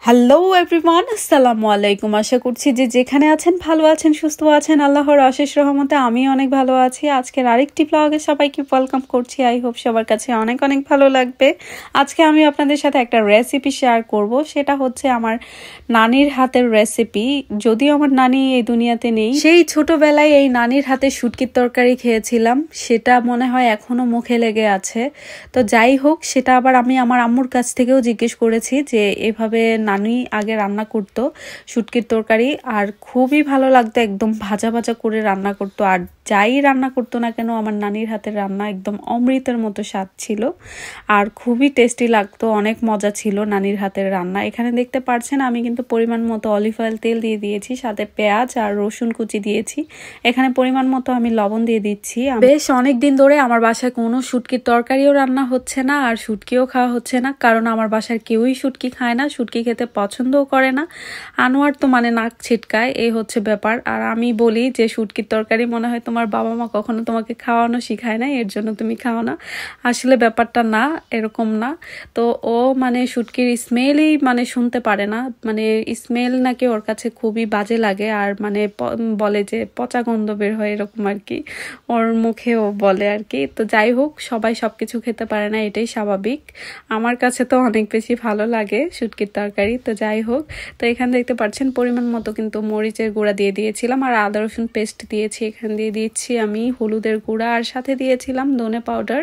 Hello everyone, আসসালামু আলাইকুম। আশা করছি যে যেখানে আছেন ভালো আছেন, সুস্থ আছেন। আল্লাহর অশেষ রহমতে আমি অনেক ভালো আছি। আজকের আরেকটি ব্লগে সবাইকে ওয়েলকাম করছি। আই হোপ সবার কাছে অনেক অনেক ভালো লাগবে। আজকে আমি আপনাদের সাথে একটা রেসিপি শেয়ার করব। সেটা হচ্ছে আমার নানির হাতের রেসিপি। যদিও আমার নানি এই দুনিয়াতে নেই, সেই ছোটবেলায় এই নানির হাতে শুটকির তরকারি খেয়েছিলাম। সেটা মনে হয় এখনো মুখে লেগে আছে। তো যাই হোক, সেটা আবার আমি আমার আম্মুর কাছ থেকেও জিজ্ঞেস করেছি যে এভাবে নানি আগে রান্না করতো শুটকির তরকারি, আর খুবই ভালো লাগতো। একদম ভাজা ভাজা করে রান্না করতো, আর যাই রান্না করতো না কেন আমার নানির হাতের রান্না একদম অমৃতের মতো স্বাদ ছিল আর খুবই টেস্টি লাগতো। অনেক মজা ছিল নানির হাতের রান্না। এখানে দেখতে পাচ্ছেন আমি কিন্তু পরিমাণ মতো অলিভ অয়েল তেল দিয়ে দিয়েছি, সাথে পেঁয়াজ আর রসুন কুচি দিয়েছি। এখানে পরিমাণ মতো আমি লবণ দিয়ে দিচ্ছি। বেশ অনেক দিন ধরে আমার বাসায় কোনো শুটকির তরকারিও রান্না হচ্ছে না আর শুটকিও খাওয়া হচ্ছে না, কারণ আমার বাসার কেউই শুটকি খায় না, শুটকি খেতে পছন্দও করে না। আনোয়ার তো মানে নাক ছিটকায়, এই হচ্ছে ব্যাপার। আর আমি বলি যে শুটকির তরকারি মনে হয় তোমার বাবা মা কখনো তোমাকে খাওয়ানো শিখায় না, এর জন্য তুমি খাও না। আসলে ব্যাপারটা না, এরকম না। তো ও মানে শুটকির স্মেলই মানে শুনতে পারে না, মানে স্মেল নাকি ওর কাছে খুবই বাজে লাগে, আর মানে বলে যে পচা গন্ধ বের হয়, এরকম আর কি ওর মুখেও বলে আর কি। তো যাই হোক, সবাই সবকিছু খেতে পারে না, এটাই স্বাভাবিক। আমার কাছে তো অনেক বেশি ভালো লাগে শুটকির তরকারি। তো যাই হোক, তো এখানে দেখতে পাচ্ছেন পরিমাণ মতো কিন্তু মরিচের গুঁড়া দিয়ে দিয়েছিলাম আর আদা রসুন পেস্ট দিয়েছি। এখানে দিয়ে দিচ্ছি আমি হলুদের গুঁড়া আর সাথে দিয়েছিলাম ধনে পাউডার।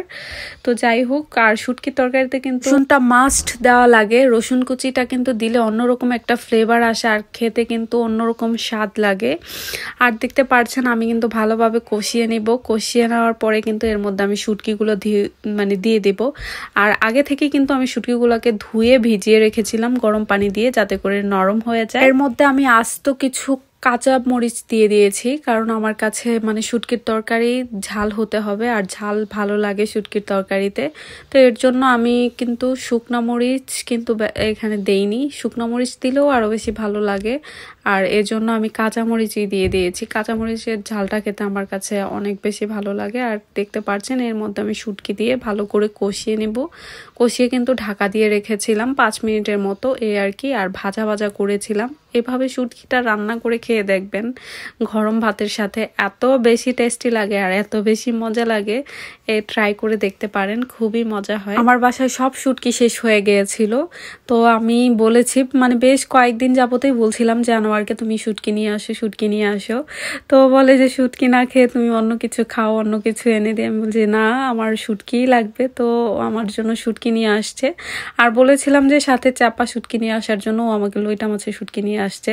তো যাই হোক, আর শুটকির তরকারিতে কিন্তু রসুনটা মাস্ট দেওয়া লাগে। রসুন কুচিটা কিন্তু দিলে অন্যরকম একটা ফ্লেভার আসে আর খেতে কিন্তু অন্যরকম স্বাদ লাগে। আর দেখতে পাচ্ছেন আমি কিন্তু ভালোভাবে কষিয়ে নিব। কষিয়ে নেওয়ার পরে কিন্তু এর মধ্যে আমি শুটকিগুলো দিয়ে দেব। আর আগে থেকে কিন্তু আমি শুটকিগুলোকে ধুয়ে ভিজিয়ে রেখেছিলাম গরম পানি দিয়ে, যাতে করে নরম হয়ে যায়। এর মধ্যে আমি আস্ত কিছু কাঁচা মরিচ দিয়ে দিয়েছি, কারণ আমার কাছে মানে শুটকির তরকারি ঝাল হতে হবে আর ঝাল ভালো লাগে শুটকির তরকারিতে। তো এর জন্য আমি কিন্তু শুকনা মরিচ কিন্তু এখানে দেইনি, শুকনা মরিচ দিলেও আরও বেশি ভালো লাগে। আর এর জন্য আমি কাঁচা মরিচই দিয়ে দিয়েছি। কাঁচা মরিচের ঝালটা খেতে আমার কাছে অনেক বেশি ভালো লাগে। আর দেখতে পাচ্ছেন এর মধ্যে আমি শুটকি দিয়ে ভালো করে কষিয়ে নেব। কষিয়ে কিন্তু ঢাকা দিয়ে রেখেছিলাম 5 মিনিটের মতো, এই আর কি। আর ভাজা ভাজা করেছিলাম। এভাবে শুটকিটা রান্না করে খেয়ে দেখবেন গরম ভাতের সাথে, এত বেশি টেস্টি লাগে আর এত বেশি মজা লাগে। ট্রাই করে দেখতে পারেন, খুবই মজা হয়। আমার বাসায় সব শুটকি শেষ হয়ে গিয়েছিল, তো আমি বলেছি মানে বেশ কয়েকদিন যাবতেই বলছিলাম যে আনোয়ারকে তুমি শুটকি নিয়ে আসো, শুটকি নিয়ে আসো। তো বলে যে শুটকি না খেয়ে তুমি অন্য কিছু খাও, অন্য কিছু এনে দিয়ে। আমি বলছি না, আমার শুটকিই লাগবে। তো আমার জন্য শুটকি নিয়ে আসছে। আর বলেছিলাম যে সাথে চাপা শুটকি নিয়ে আসার জন্য, ও আমাকে লইটা মাছের শুটকি নিয়ে আসছে।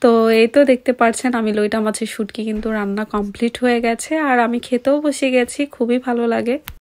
তো এই তো দেখতে পাচ্ছেন আমি লইটা মাছের শুটকি কিন্তু রান্না কমপ্লিট হয়ে গেছে আর আমি খেতেও বসে গেছি। খুবই ভালো লাগে।